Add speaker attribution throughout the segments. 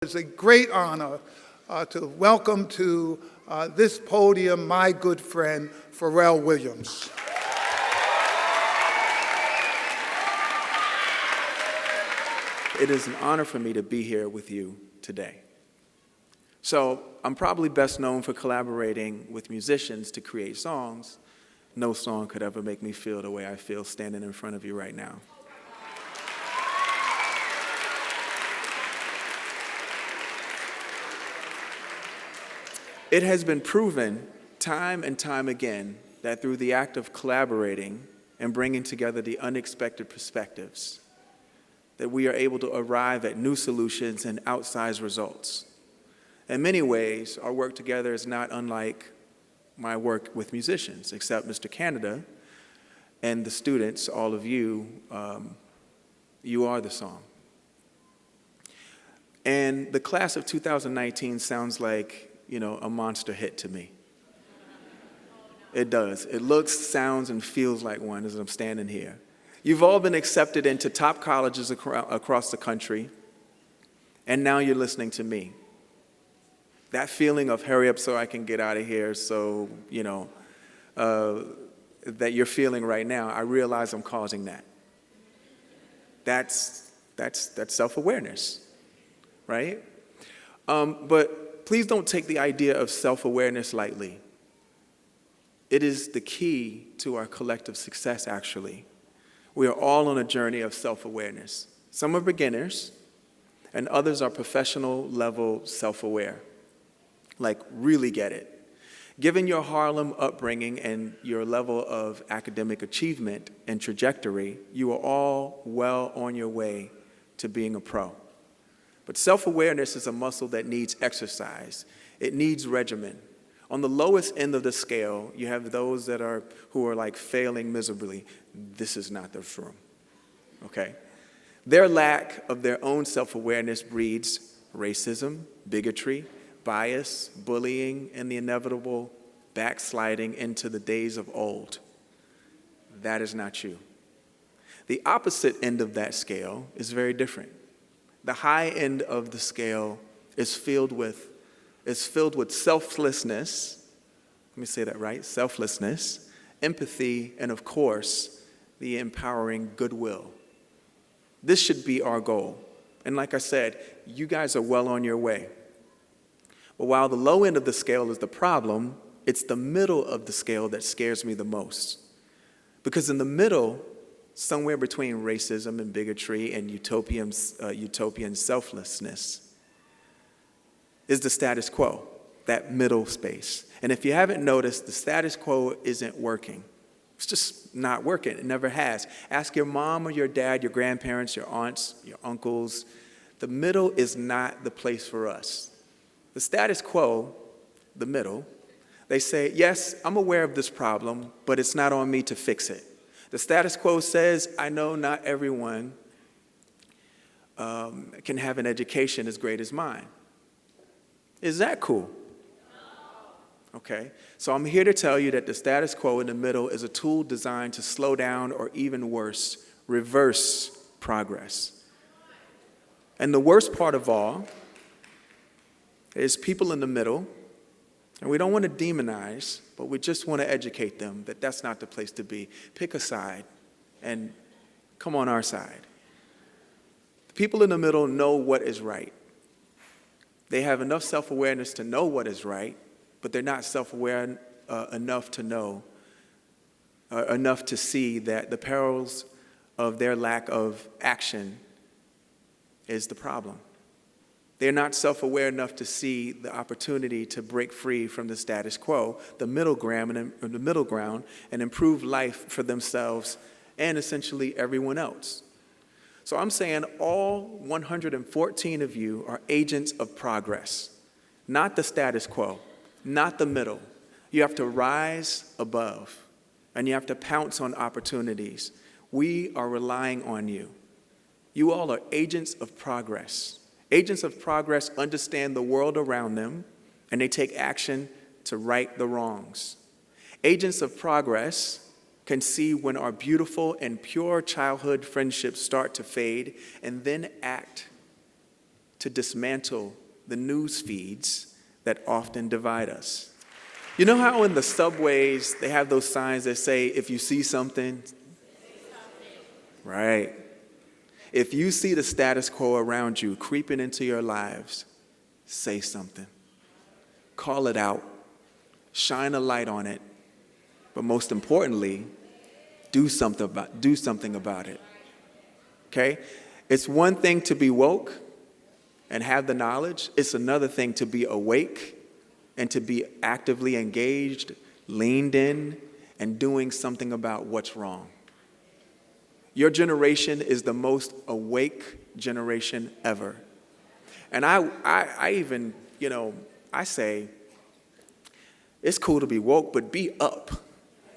Speaker 1: It's a great honor to welcome to this podium my good friend, Pharrell Williams.
Speaker 2: It is an honor for me to be here with you today. So I'm probably best known for collaborating with musicians to create songs. No song could ever make me feel the way I feel standing in front of you right now. It has been proven time and time again that through the act of collaborating and bringing together the unexpected perspectives, that we are able to arrive at new solutions and outsized results. In many ways, our work together is not unlike my work with musicians, except Mr. Canada and the students, all of you, you are the song. And the class of 2019 sounds like, a monster hit to me. It does. It looks, sounds, and feels like one as I'm standing here. You've all been accepted into top colleges across the country, and now you're listening to me. That feeling of hurry up so I can get out of here, so, that you're feeling right now, I realize I'm causing that. That's self-awareness, right? But please don't take the idea of self-awareness lightly. It is the key to our collective success, actually. We are all on a journey of self-awareness. Some are beginners, and others are professional-level self-aware, like really get it. Given your Harlem upbringing and your level of academic achievement and trajectory, you are all well on your way to being a pro. But self-awareness is a muscle that needs exercise. It needs regimen. On the lowest end of the scale, you have those who are like failing miserably. This is not their room, okay? Their lack of their own self-awareness breeds racism, bigotry, bias, bullying, and the inevitable backsliding into the days of old. That is not you. The opposite end of that scale is very different. The high end of the scale is filled with selflessness. Let me say that right, selflessness, empathy, and of course, the empowering goodwill. This should be our goal. And like I said, you guys are well on your way. But while the low end of the scale is the problem, it's the middle of the scale that scares me the most. Because in the middle, somewhere between racism and bigotry and utopian selflessness, is the status quo, that middle space. And if you haven't noticed, the status quo isn't working. It's just not working. It never has. Ask your mom or your dad, your grandparents, your aunts, your uncles. The middle is not the place for us. The status quo, the middle, they say, yes, I'm aware of this problem, but it's not on me to fix it. The status quo says, I know not everyone can have an education as great as mine. Is that cool? Okay, so I'm here to tell you that the status quo in the middle is a tool designed to slow down or even worse, reverse progress. And the worst part of all is people in the middle, and we don't want to demonize, but we just want to educate them that that's not the place to be. Pick a side and come on our side. The people in the middle know what is right. They have enough self-awareness to know what is right, but they're not self-aware enough to know, enough to see that the perils of their lack of action is the problem. They're not self-aware enough to see the opportunity to break free from the status quo, the middle ground, and improve life for themselves and essentially everyone else. So I'm saying all 114 of you are agents of progress, not the status quo, not the middle. You have to rise above, and you have to pounce on opportunities. We are relying on you. You all are agents of progress. Agents of progress understand the world around them, and they take action to right the wrongs. Agents of progress can see when our beautiful and pure childhood friendships start to fade, and then act to dismantle the news feeds that often divide us. You know how in the subways they have those signs that say, if you see something, right? If you see the status quo around you creeping into your lives, say something. Call it out. Shine a light on it. But most importantly, do something about it. Okay? It's one thing to be woke and have the knowledge. It's another thing to be awake and to be actively engaged, leaned in, and doing something about what's wrong. Your generation is the most awake generation ever. And I even, I say, it's cool to be woke, but be up.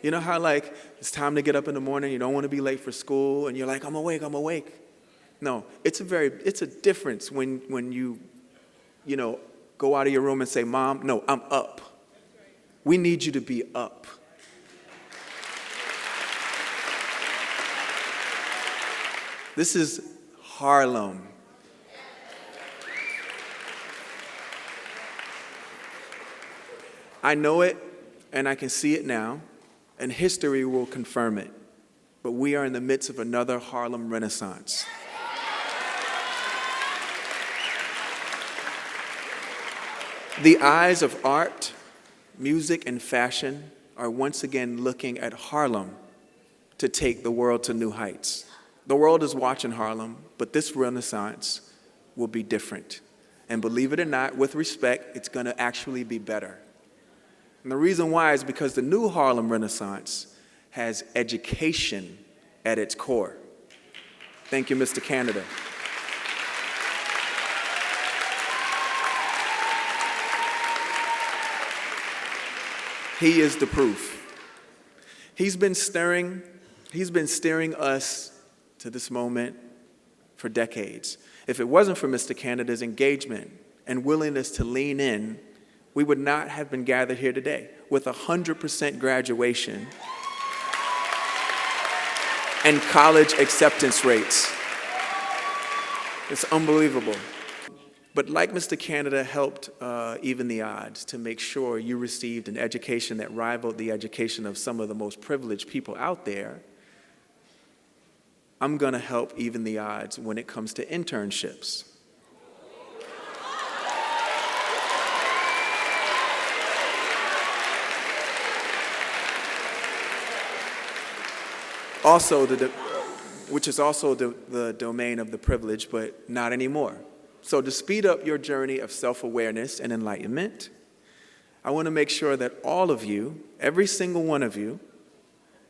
Speaker 2: You know how like it's time to get up in the morning, you don't want to be late for school, and you're like, I'm awake. No, it's a difference when you go out of your room and say, Mom, no, I'm up. We need you to be up. This is Harlem. I know it, and I can see it now, and history will confirm it. But we are in the midst of another Harlem Renaissance. The eyes of art, music, and fashion are once again looking at Harlem to take the world to new heights. The world is watching Harlem, but this Renaissance will be different. And believe it or not, with respect, it's going to actually be better. And the reason why is because the new Harlem Renaissance has education at its core. Thank you, Mr. Canada. He is the proof. He's been steering us to this moment for decades. If it wasn't for Mr. Canada's engagement and willingness to lean in, we would not have been gathered here today with 100% graduation and college acceptance rates. It's unbelievable. But like Mr. Canada helped even the odds to make sure you received an education that rivaled the education of some of the most privileged people out there, I'm going to help even the odds when it comes to internships. Which is also the domain of the privileged, but not anymore. So to speed up your journey of self-awareness and enlightenment, I want to make sure that all of you, every single one of you,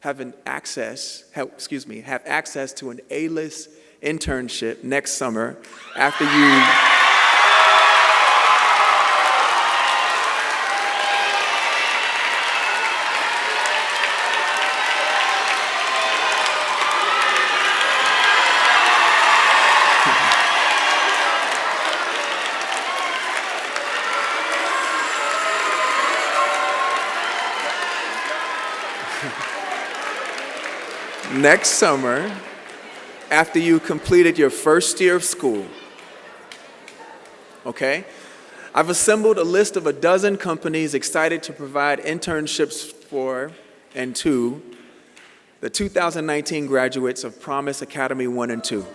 Speaker 2: have access to an A-list internship next summer after you next summer, after you completed your first year of school, okay? I've assembled a list of 12 companies excited to provide internships for and to the 2019 graduates of Promise Academy 1 and 2.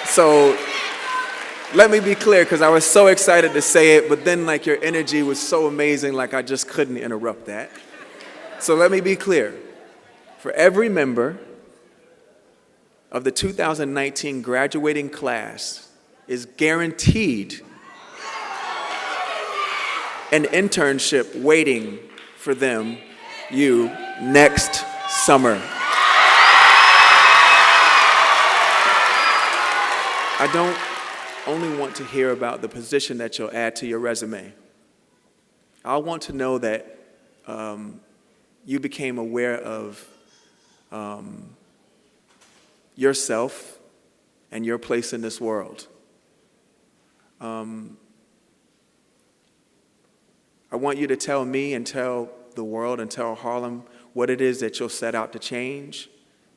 Speaker 2: So, let me be clear, because I was so excited to say it, but then your energy was so amazing, I just couldn't interrupt that. So let me be clear. For every member of the 2019 graduating class is guaranteed an internship waiting for you next summer. I don't only want to hear about the position that you'll add to your resume. I want to know that you became aware of yourself and your place in this world. I want you to tell me and tell the world and tell Harlem what it is that you'll set out to change.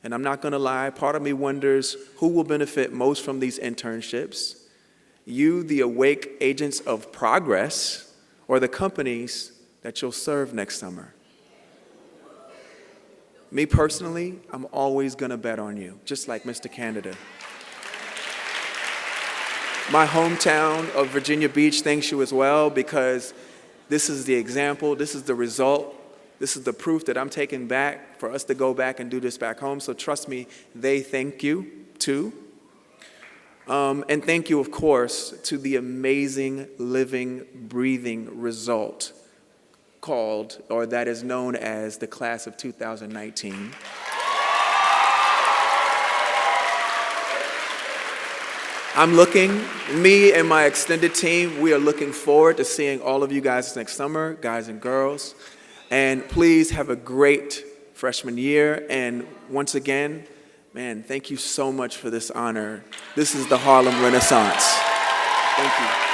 Speaker 2: And I'm not going to lie, part of me wonders who will benefit most from these internships. You, the awake agents of progress, or the companies that you'll serve next summer. Me personally, I'm always going to bet on you, just like Mr. Canada. My hometown of Virginia Beach thanks you as well, because this is the example, this is the result, this is the proof that I'm taking back for us to go back and do this back home. So trust me, they thank you too. And thank you, of course, to the amazing, living, breathing result called, or that is known as, the class of 2019. Me and my extended team, we are looking forward to seeing all of you guys next summer, guys and girls. And please have a great freshman year. And once again, man, thank you so much for this honor. This is the Harlem Renaissance. Thank you.